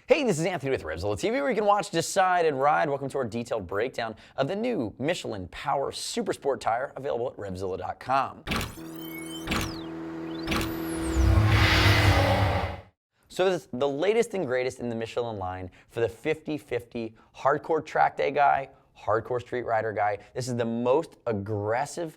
Hey, this is Anthony with RevZilla TV, where you can watch, decide, and ride. Welcome to our detailed breakdown of the new Michelin Power Supersport tire, available at RevZilla.com. So this is the latest and greatest in the Michelin line for the 50-50 hardcore track day guy, hardcore street rider guy. This is the most aggressive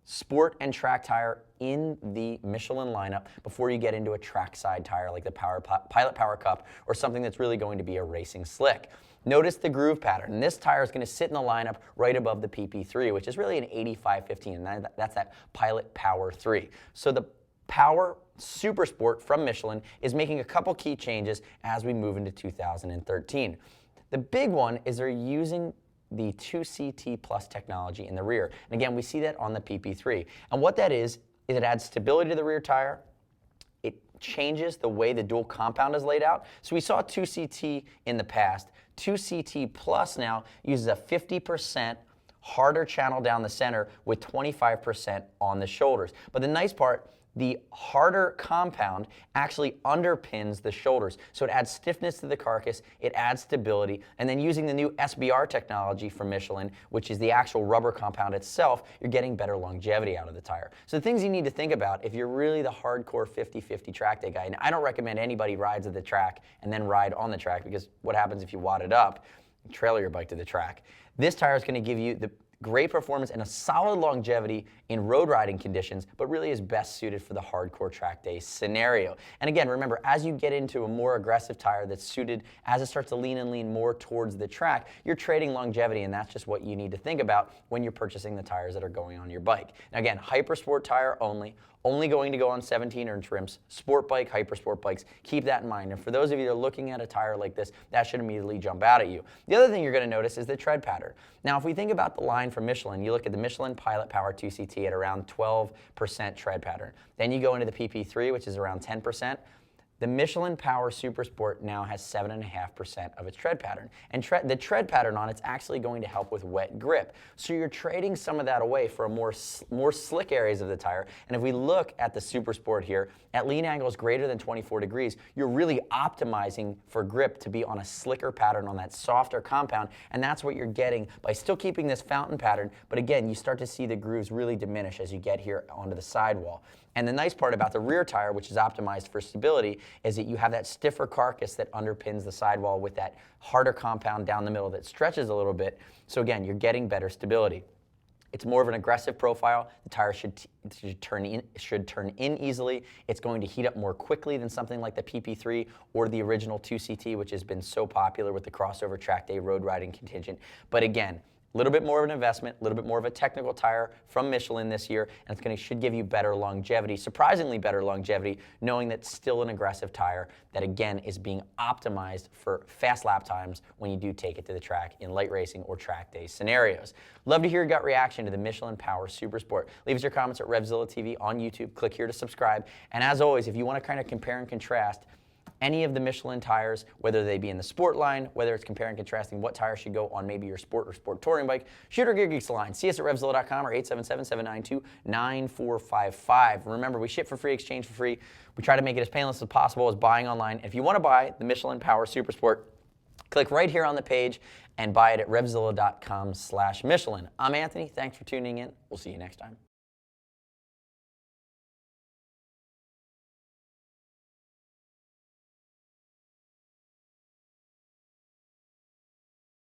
sport and track tire in the Michelin lineup before you get into a trackside tire like the Pilot Power Cup or something that's really going to be a racing slick. Notice the groove pattern. And this tire is going to sit in the lineup right above the PP3, which is really an 85-15, and that's that Pilot Power 3. So the Power Supersport from Michelin is making a couple key changes as we move into 2013. The big one is they're using the 2CT Plus technology in the rear. And again, we see that on the PP3. And what that is it adds stability to the rear tire. It changes the way the dual compound is laid out. So we saw 2CT in the past. 2CT Plus now uses a 50% harder channel down the center with 25% on the shoulders. But the nice part, the harder compound actually underpins the shoulders. So it adds stiffness to the carcass, it adds stability, and then using the new SBR technology from Michelin, which is the actual rubber compound itself, you're getting better longevity out of the tire. So the things you need to think about if you're really the hardcore 50-50 track day guy, and I don't recommend anybody rides at the track and then ride on the track, because what happens if you wad it up, you trailer your bike to the track. This tire is gonna give you the great performance and a solid longevity in road riding conditions, but really is best suited for the hardcore track day scenario. And again, remember, as you get into a more aggressive tire that's suited, as it starts to lean and lean more towards the track, you're trading longevity, and that's just what you need to think about when you're purchasing the tires that are going on your bike. Now again, Hypersport tire only going to go on 17-inch rims, sport bike, Hypersport bikes. Keep that in mind. And for those of you that are looking at a tire like this, that should immediately jump out at you. The other thing you're going to notice is the tread pattern. Now, if we think about the line from Michelin, you look at the Michelin Pilot Power 2CT at around 12% tread pattern. Then you go into the PP3, which is around 10%. The Michelin Power Supersport now has 7.5% of its tread pattern. And the tread pattern on it's actually going to help with wet grip. So you're trading some of that away for a more slick areas of the tire. And if we look at the Supersport here, at lean angles greater than 24 degrees, you're really optimizing for grip to be on a slicker pattern on that softer compound. And that's what you're getting by still keeping this fountain pattern. But again, you start to see the grooves really diminish as you get here onto the sidewall. And the nice part about the rear tire, which is optimized for stability, is that you have that stiffer carcass that underpins the sidewall with that harder compound down the middle that stretches a little bit. So again, you're getting better stability. It's more of an aggressive profile. The tire should turn in easily. It's going to heat up more quickly than something like the PP3 or the original 2CT, which has been so popular with the crossover track day road riding contingent. But again, a little bit more of an investment, a little bit more of a technical tire from Michelin this year, and it should give you better longevity, surprisingly better longevity, knowing that it's still an aggressive tire that, again, is being optimized for fast lap times when you do take it to the track in light racing or track day scenarios. Love to hear your gut reaction to the Michelin Power Supersport. Leave us your comments at RevZilla TV on YouTube. Click here to subscribe. And as always, if you want to kind of compare and contrast any of the Michelin tires, whether they be in the sport line, whether it's comparing and contrasting what tire should go on maybe your sport or sport touring bike, shoot our Gear Geeks line. See us at RevZilla.com or 877-792-9455. Remember, we ship for free, exchange for free. We try to make it as painless as possible as buying online. If you want to buy the Michelin Power Supersport, click right here on the page and buy it at RevZilla.com/Michelin. I'm Anthony. Thanks for tuning in. We'll see you next time.